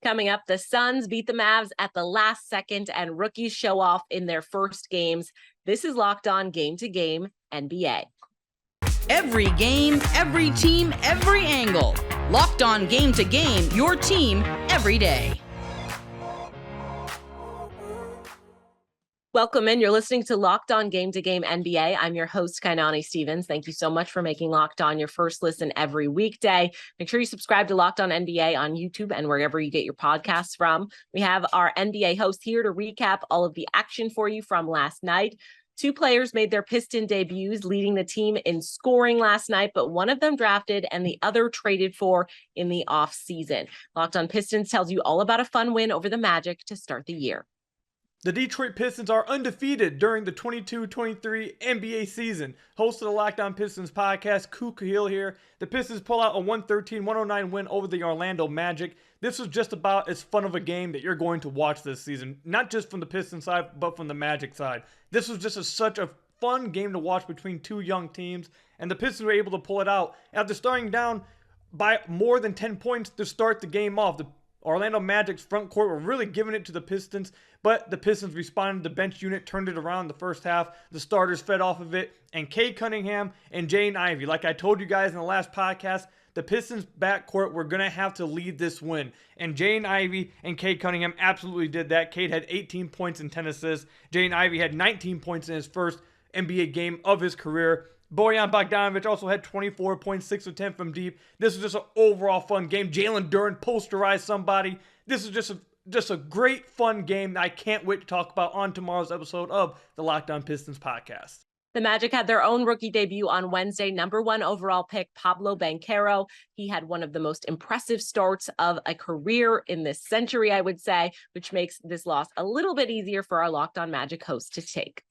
Coming up, the Suns beat the Mavs at the last second and rookies show off in their first games. This is Locked On Game to Game NBA. Every game, every team, every angle. Locked On Game to Game, your team every day. Welcome in. You're listening to Locked On Game to Game NBA. I'm your host, Kainani Stevens. Thank you so much for making Locked On your first listen every weekday. Make sure you subscribe to Locked On NBA on YouTube and wherever you get your podcasts from. We have our NBA host here to recap all of the action for you from last night. Two players made their Piston debuts, leading the team in scoring last night, but one of them drafted and the other traded for in the offseason. Locked On Pistons tells you all about a fun win over the Magic to start the year. The Detroit Pistons are undefeated during the 22-23 NBA season. Host of the Locked On Pistons podcast, Ku Kahil here. The Pistons pull out a 113-109 win over the Orlando Magic. This was just about as fun of a game that you're going to watch this season. Not just from the Pistons side, but from the Magic side. This was just such a fun game to watch between two young teams. And the Pistons were able to pull it out after starting down by more than 10 points to start the game off. The Orlando Magic's front court were really giving it to the Pistons, but the Pistons responded. The bench unit turned it around the first half. The starters fed off of it, and Cade Cunningham and Jaden Ivey, like I told you guys in the last podcast, the Pistons backcourt were going to have to lead this win, and Jaden Ivey and Cade Cunningham absolutely did that. Cade had 18 points and 10 assists. Jaden Ivey had 19 points in his first NBA game of his career. Bojan Bogdanovic also had 24 points, 6 of 10 from deep. This was just an overall fun game. Jalen Duren posterized somebody. This is just a great fun game that I can't wait to talk about on tomorrow's episode of the Locked On Pistons podcast. The Magic had their own rookie debut on Wednesday. Number 1 overall pick, Paolo Banchero. He had one of the most impressive starts of a career in this century, I would say, which makes this loss a little bit easier for our Locked On Magic host to take.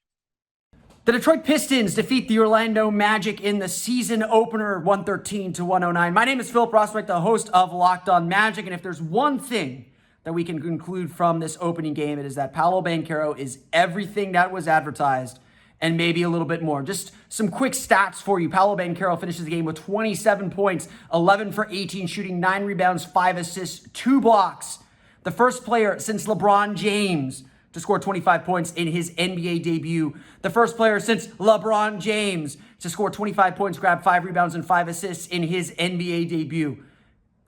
The Detroit Pistons defeat the Orlando Magic in the season opener, 113-109. My name is Philip Rossbeck, the host of Locked On Magic, and if there's one thing that we can conclude from this opening game, it is that Paolo Banchero is everything that was advertised and maybe a little bit more. Just some quick stats for you. Paolo Banchero finishes the game with 27 points, 11 for 18, shooting 9 rebounds, 5 assists, 2 blocks. The first player since LeBron James to score 25 points in his NBA debut. The first player since LeBron James to score 25 points, grab 5 rebounds and 5 assists in his NBA debut.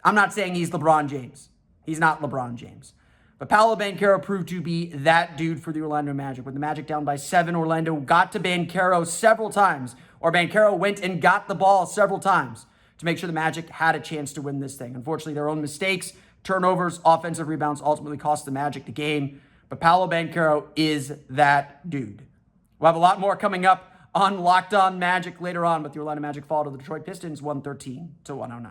I'm not saying he's LeBron James. He's not LeBron James. But Paolo Banchero proved to be that dude for the Orlando Magic. With the Magic down by 7, Orlando got to Banchero several times, or Banchero went and got the ball several times to make sure the Magic had a chance to win this thing. Unfortunately, their own mistakes, turnovers, offensive rebounds ultimately cost the Magic the game. But Paolo Banchero is that dude. We'll have a lot more coming up on Locked On Magic later on, but the Orlando Magic fall to the Detroit Pistons 113-109.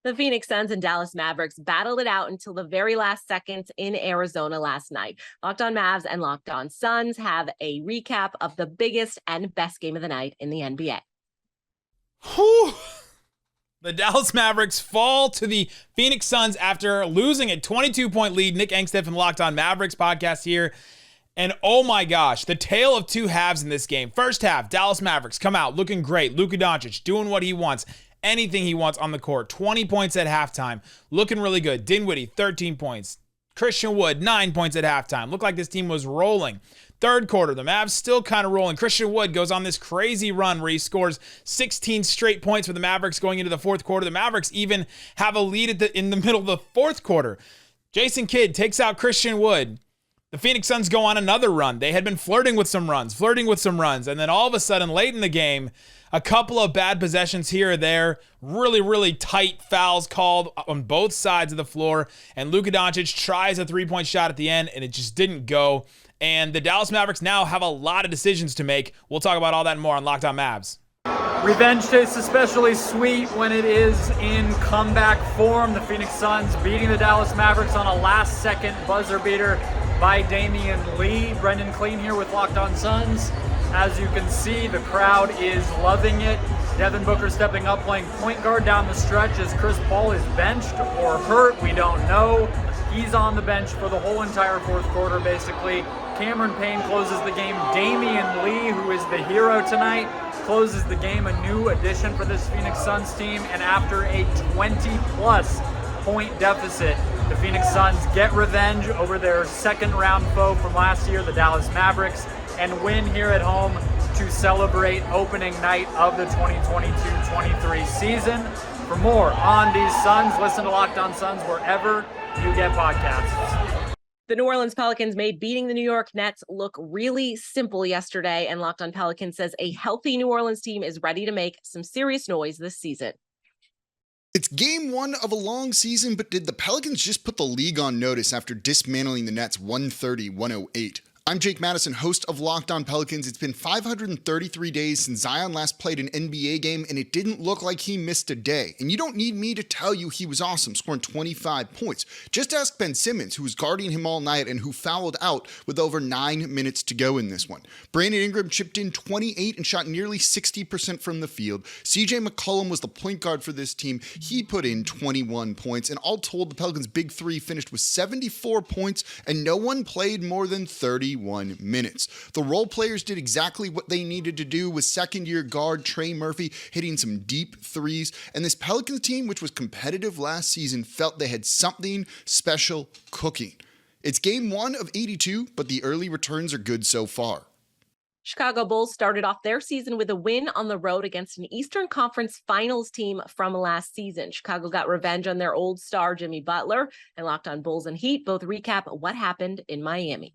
The Phoenix Suns and Dallas Mavericks battled it out until the very last seconds in Arizona last night. Locked On Mavs and Locked On Suns have a recap of the biggest and best game of the night in the NBA. Whew. The Dallas Mavericks fall to the Phoenix Suns after losing a 22-point lead. Nick Engstead from the Locked On Mavericks podcast here. And oh my gosh, the tale of two halves in this game. First half, Dallas Mavericks come out looking great. Luka Doncic doing what he wants. Anything he wants on the court. 20 points at halftime. Looking really good. Dinwiddie, 13 points. Christian Wood, 9 points at halftime. Looked like this team was rolling. Third quarter, the Mavs still kind of rolling. Christian Wood goes on this crazy run where he scores 16 straight points for the Mavericks going into the fourth quarter. The Mavericks even have a lead in the middle of the fourth quarter. Jason Kidd takes out Christian Wood. The Phoenix Suns go on another run. They had been flirting with some runs, and then all of a sudden, late in the game, a couple of bad possessions here or there, really, really tight fouls called on both sides of the floor, and Luka Doncic tries a three-point shot at the end, and it just didn't go. And the Dallas Mavericks now have a lot of decisions to make. We'll talk about all that and more on Locked On Mavs. Revenge tastes especially sweet when it is in comeback form. The Phoenix Suns beating the Dallas Mavericks on a last-second buzzer beater by Damian Lee. Brendan Clean here with Locked On Suns. As you can see, the crowd is loving it. Devin Booker stepping up, playing point guard down the stretch as Chris Paul is benched or hurt. We don't know. He's on the bench for the whole entire fourth quarter, basically. Cameron Payne closes the game. Damian Lee, who is the hero tonight, closes the game. A new addition for this Phoenix Suns team. And after a 20-plus point deficit The Phoenix Suns get revenge over their second round foe from last year, the Dallas Mavericks, and win here at home to celebrate opening night of the 2022-23 season. For more on these Suns, listen to Locked On Suns wherever you get podcasts. The New Orleans Pelicans made beating the New York Nets look really simple yesterday, and Locked On Pelicans says a healthy New Orleans team is ready to make some serious noise this season. It's game one of a long season, but did the Pelicans just put the league on notice after dismantling the Nets 130-108? I'm Jake Madison, host of Locked On Pelicans. It's been 533 days since Zion last played an NBA game, and it didn't look like he missed a day. And you don't need me to tell you he was awesome, scoring 25 points. Just ask Ben Simmons, who was guarding him all night and who fouled out with over 9 minutes to go in this one. Brandon Ingram chipped in 28 and shot nearly 60% from the field. CJ McCollum was the point guard for this team. He put in 21 points, and all told, the Pelicans' big three finished with 74 points, and no one played more than 31 minutes. The role players did exactly what they needed to do, with second-year guard Trey Murphy hitting some deep threes, and this Pelicans team, which was competitive last season, felt they had something special cooking. It's game one of 82, but the early returns are good so far. Chicago Bulls started off their season with a win on the road against an Eastern Conference Finals team from last season. Chicago got revenge on their old star Jimmy Butler, and Locked On Bulls and Heat both recap what happened in Miami.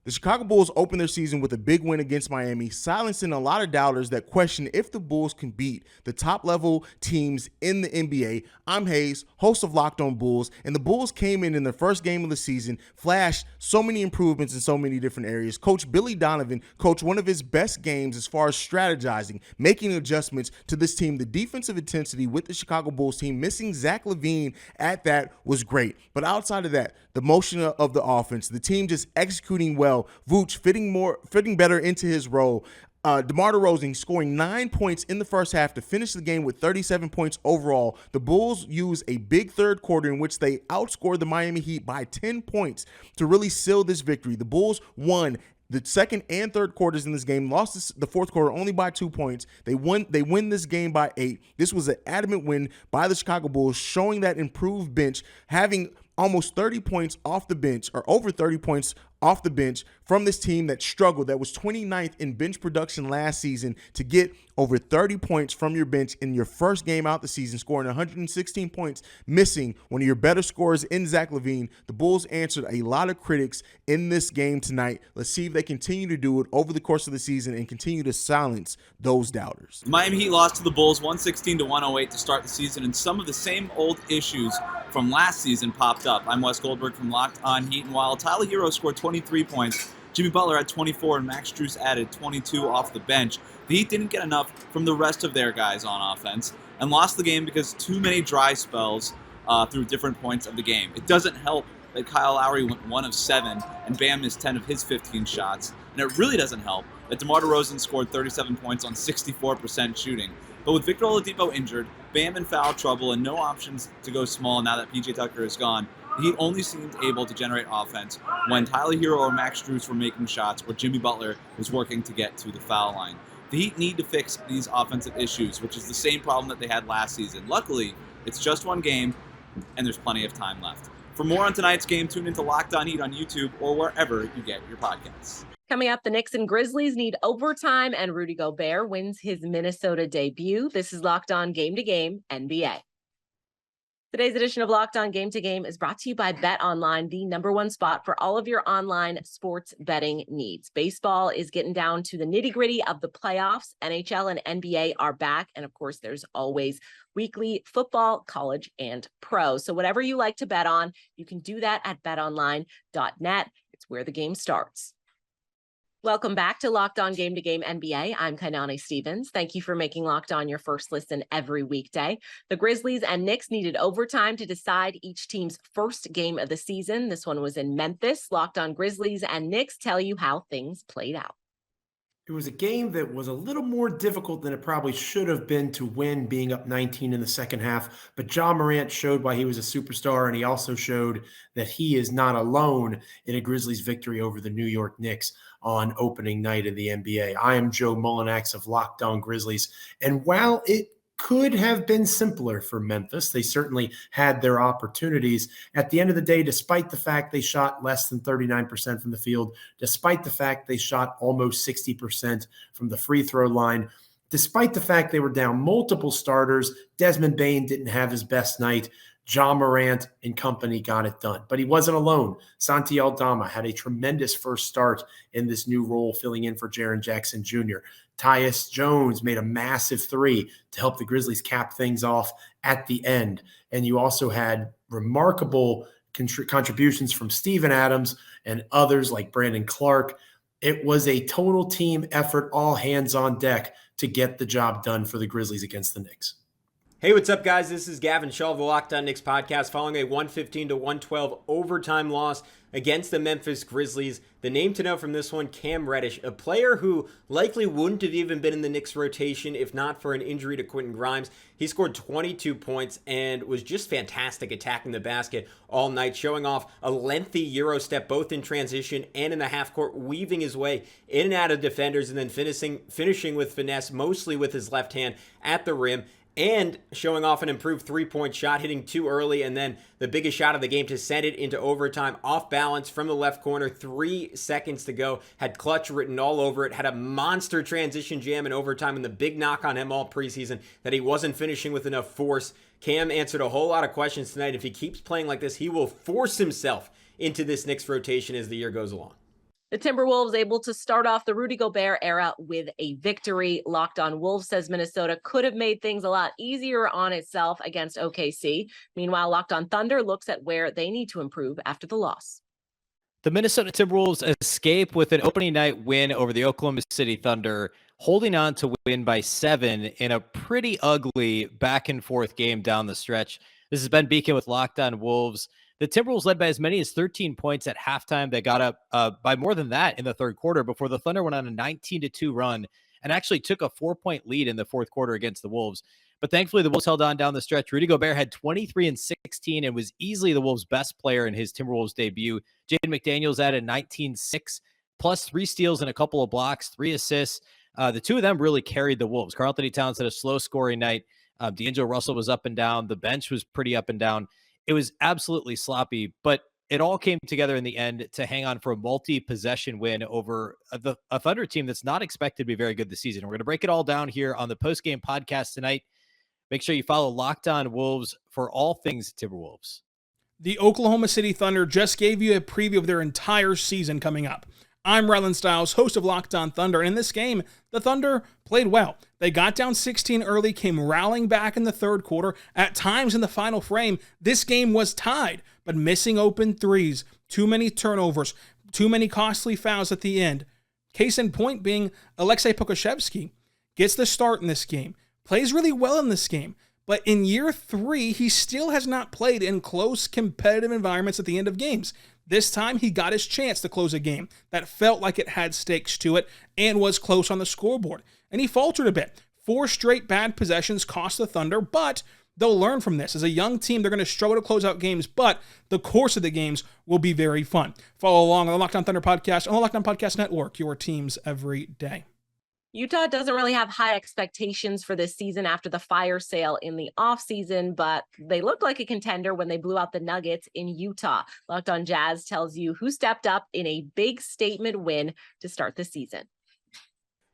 The Chicago Bulls opened their season with a big win against Miami, silencing a lot of doubters that question if the Bulls can beat the top-level teams in the NBA. I'm Hayes, host of Locked On Bulls, and the Bulls came in their first game of the season, flashed so many improvements in so many different areas. Coach Billy Donovan coached one of his best games as far as strategizing, making adjustments to this team. The defensive intensity with the Chicago Bulls team, missing Zach LaVine at that, was great. But outside of that, the motion of the offense, the team just executing well, Vooch fitting better into his role. DeMar DeRozan scoring 9 points in the first half to finish the game with 37 points overall. The Bulls used a big third quarter in which they outscored the Miami Heat by 10 points to really seal this victory. The Bulls won the second and third quarters in this game, lost the fourth quarter only by 2 points. They win this game by 8. This was an adamant win by the Chicago Bulls, showing that improved bench, having almost 30 points off the bench, or over 30 points off the bench from this team that struggled, that was 29th in bench production last season. To get over 30 points from your bench in your first game out the season, scoring 116 points, missing one of your better scorers in Zach LaVine. The Bulls answered a lot of critics in this game tonight. Let's see if they continue to do it over the course of the season and continue to silence those doubters. Miami Heat lost to the Bulls 116-108 to start the season, and some of the same old issues from last season popped up. I'm Wes Goldberg from Locked On Heat, and while Tyler Hero scored 23 points, Jimmy Butler had 24 and Max Strus added 22 off the bench. The Heat didn't get enough from the rest of their guys on offense and lost the game because too many dry spells through different points of the game. It doesn't help that Kyle Lowry went 1 of 7 and Bam missed 10 of his 15 shots. And it really doesn't help that DeMar DeRozan scored 37 points on 64% shooting. But with Victor Oladipo injured, Bam in foul trouble, and no options to go small now that PJ Tucker is gone, the Heat only seemed able to generate offense when Tyler Hero or Max Strus were making shots or Jimmy Butler was working to get to the foul line. The Heat need to fix these offensive issues, which is the same problem that they had last season. Luckily, it's just one game, and there's plenty of time left. For more on tonight's game, tune into Locked On Heat on YouTube or wherever you get your podcasts. Coming up, the Knicks and Grizzlies need overtime, and Rudy Gobert wins his Minnesota debut. This is Locked On Game to Game NBA. Today's edition of Locked On Game to Game is brought to you by Bet Online, the #1 spot for all of your online sports betting needs. Baseball is getting down to the nitty-gritty of the playoffs. NHL and NBA are back. And of course, there's always weekly football, college, and pro. So whatever you like to bet on, you can do that at betonline.net. It's where the game starts. Welcome back to Locked On Game to Game NBA. I'm Kainani Stevens. Thank you for making Locked On your first listen every weekday. The Grizzlies and Knicks needed overtime to decide each team's first game of the season. This one was in Memphis. Locked On Grizzlies and Knicks tell you how things played out. It was a game that was a little more difficult than it probably should have been to win, being up 19 in the second half. But Ja Morant showed why he was a superstar, and he also showed that he is not alone in a Grizzlies victory over the New York Knicks on opening night of the NBA. I am Joe Mullinax of Locked On Grizzlies, and while it could have been simpler for Memphis. They certainly had their opportunities. At the end of the day, despite the fact they shot less than 39% from the field, despite the fact they shot almost 60% from the free throw line, despite the fact they were down multiple starters, Desmond Bane didn't have his best night. Ja Morant and company got it done. But he wasn't alone. Santi Aldama had a tremendous first start in this new role, filling in for Jaren Jackson Jr. Tyus Jones made a massive three to help the Grizzlies cap things off at the end. And you also had remarkable contributions from Steven Adams and others like Brandon Clark. It was a total team effort, all hands on deck to get the job done for the Grizzlies against the Knicks. Hey, what's up, guys? This is Gavin Shaw of the Locked On Knicks podcast. Following a 115-112 overtime loss against the Memphis Grizzlies, the name to know from this one, Cam Reddish, a player who likely wouldn't have even been in the Knicks rotation if not for an injury to Quentin Grimes. He scored 22 points and was just fantastic attacking the basket all night, showing off a lengthy Euro step both in transition and in the half court, weaving his way in and out of defenders and then finishing with finesse, mostly with his left hand at the rim, and showing off an improved three-point shot, hitting too early, and then the biggest shot of the game to send it into overtime, off balance from the left corner, 3 seconds to go, had clutch written all over it, had a monster transition jam in overtime, and the big knock on him all preseason that he wasn't finishing with enough force. Cam answered a whole lot of questions tonight. If he keeps playing like this, he will force himself into this Knicks rotation as the year goes along. The Timberwolves able to start off the Rudy Gobert era with a victory. Locked On Wolves says Minnesota could have made things a lot easier on itself against OKC. Meanwhile, Locked On Thunder looks at where they need to improve after the loss. The Minnesota Timberwolves escape with an opening night win over the Oklahoma City Thunder, holding on to win by 7 in a pretty ugly back and forth game down the stretch. This is Ben Beacon with Locked On Wolves. The Timberwolves led by as many as 13 points at halftime. They got up by more than that in the third quarter before the Thunder went on a 19-2 run and actually took a 4-point lead in the fourth quarter against the Wolves. But thankfully, the Wolves held on down the stretch. Rudy Gobert had 23 and 16 and was easily the Wolves' best player in his Timberwolves debut. Jaden McDaniels added 19-6, plus 3 steals and a couple of blocks, 3 assists. The two of them really carried the Wolves. Karl-Anthony Towns had a slow-scoring night. D'Angelo Russell was up and down. The bench was pretty up and down. It was absolutely sloppy, but it all came together in the end to hang on for a multi-possession win over a Thunder team that's not expected to be very good this season. We're going to break it all down here on the post-game podcast tonight. Make sure you follow Locked On Wolves for all things Timberwolves. The Oklahoma City Thunder just gave you a preview of their entire season coming up. I'm Rylan Stiles, host of Locked On Thunder, and in this game, the Thunder played well. They got down 16 early, came rallying back in the third quarter. At times in the final frame, this game was tied, but missing open threes, too many turnovers, too many costly fouls at the end. Case in point being Aleksej Pokusevski gets the start in this game, plays really well in this game, but in year 3, he still has not played in close competitive environments at the end of games. This time, he got his chance to close a game that felt like it had stakes to it and was close on the scoreboard. And he faltered a bit. 4 straight bad possessions cost the Thunder, but they'll learn from this. As a young team, they're going to struggle to close out games, but the course of the games will be very fun. Follow along on the Locked On Thunder podcast on the Locked On Podcast Network, your teams every day. Utah doesn't really have high expectations for this season after the fire sale in the offseason, but they looked like a contender when they blew out the Nuggets in Utah. Locked On Jazz tells you who stepped up in a big statement win to start the season.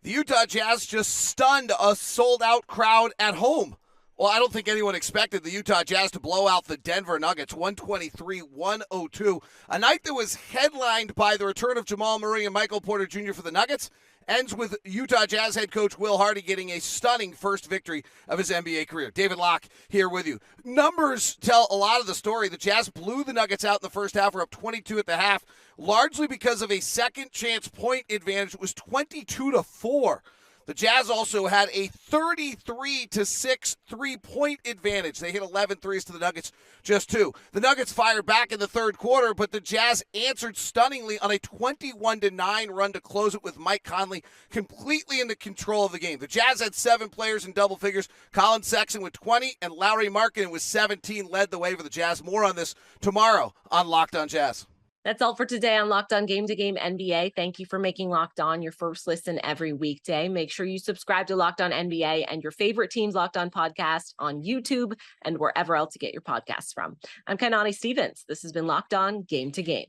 The Utah Jazz just stunned a sold-out crowd at home. Well, I don't think anyone expected the Utah Jazz to blow out the Denver Nuggets 123-102. A night that was headlined by the return of Jamal Murray and Michael Porter Jr. for the Nuggets. Ends with Utah Jazz head coach Will Hardy getting a stunning first victory of his NBA career. David Locke here with you. Numbers tell a lot of the story. The Jazz blew the Nuggets out in the first half. We're up 22 at the half, largely because of a second chance point advantage. It was 22-4. The Jazz also had a 33-6 three-point advantage. They hit 11 threes to the Nuggets, just 2. The Nuggets fired back in the third quarter, but the Jazz answered stunningly on a 21-9 run to close it with Mike Conley completely in the control of the game. The Jazz had 7 players in double figures. Colin Sexton with 20 and Lauri Markkanen with 17 led the way for the Jazz. More on this tomorrow on Locked On Jazz. That's all for today on Locked On Game to Game NBA. Thank you for making Locked On your first listen every weekday. Make sure you subscribe to Locked On NBA and your favorite team's Locked On podcast on YouTube and wherever else you get your podcasts from. I'm Kainani Stevens. This has been Locked On Game to Game.